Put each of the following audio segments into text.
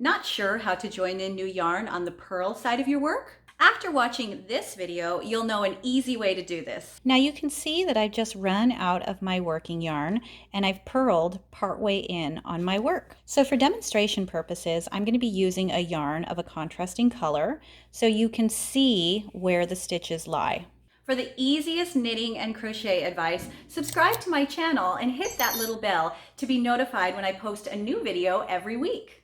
Not sure how to join in new yarn on the purl side of your work? After watching this video, you'll know an easy way to do this. Now you can see that I've just run out of my working yarn and I've purled partway in on my work. So for demonstration purposes, I'm going to be using a yarn of a contrasting color so you can see where the stitches lie. For the easiest knitting and crochet advice, subscribe to my channel and hit that little bell to be notified when I post a new video every week.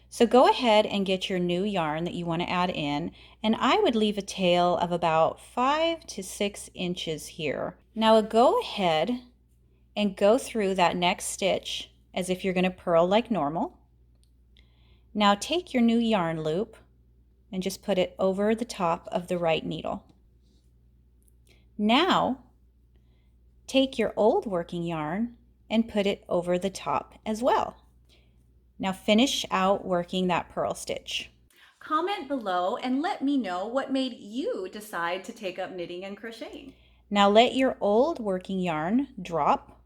So go ahead and get your new yarn that you want to add in, and I would leave a tail of about 5 to 6 inches here. Now go ahead and go through that next stitch as if you're going to purl like normal. Now take your new yarn loop and just put it over the top of the right needle. Now take your old working yarn and put it over the top as well. Now finish out working that purl stitch. Comment below and let me know what made you decide to take up knitting and crocheting. Now let your old working yarn drop,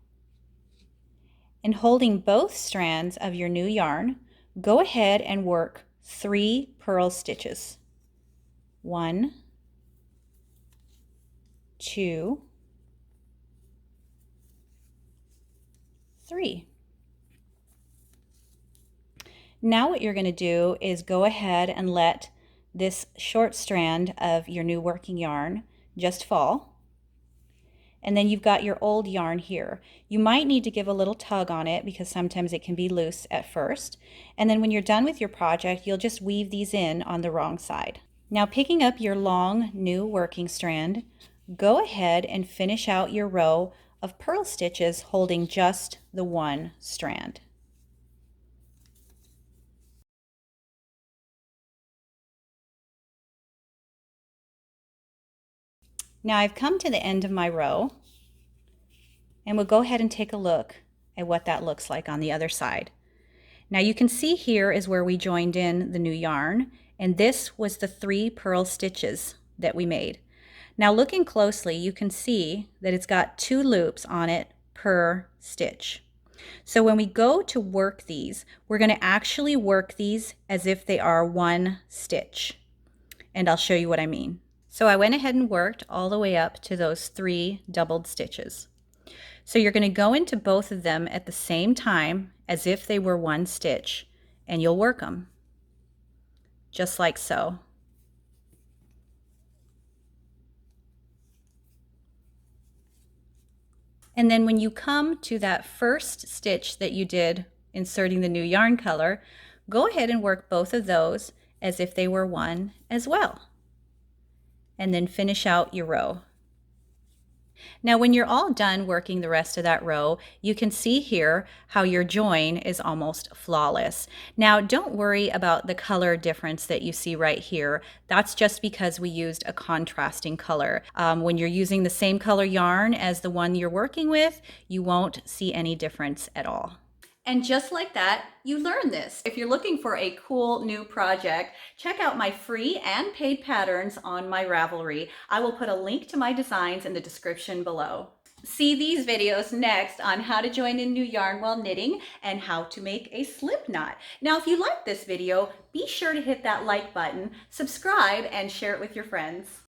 and holding both strands of your new yarn, go ahead and work 3 purl stitches. 1, 2, 3. Now what you're going to do is go ahead and let this short strand of your new working yarn just fall. And then you've got your old yarn here. You might need to give a little tug on it because sometimes it can be loose at first. And then when you're done with your project, you'll just weave these in on the wrong side. Now picking up your long new working strand, go ahead and finish out your row of purl stitches holding just the one strand. Now I've come to the end of my row, and we'll go ahead and take a look at what that looks like on the other side. Now you can see here is where we joined in the new yarn, and this was the 3 purl stitches that we made. Now looking closely, you can see that it's got 2 loops on it per stitch. So when we go to work these, we're going to actually work these as if they are one stitch. And I'll show you what I mean. So I went ahead and worked all the way up to those 3 doubled stitches. So you're going to go into both of them at the same time as if they were one stitch, and you'll work them just like so. And then when you come to that first stitch that you did inserting the new yarn color, go ahead and work both of those as if they were one as well. And then finish out your row. Now when you're all done working the rest of that row, you can see here how your join is almost flawless. Now don't worry about the color difference that you see right here. That's just because we used a contrasting color. When you're using the same color yarn as the one you're working with, you won't see any difference at all. And just like that, you learn this. If you're looking for a cool new project, check out my free and paid patterns on my Ravelry. I will put a link to my designs in the description below. See these videos next on how to join in new yarn while knitting and how to make a slip knot. Now, if you like this video, be sure to hit that like button, subscribe, and share it with your friends.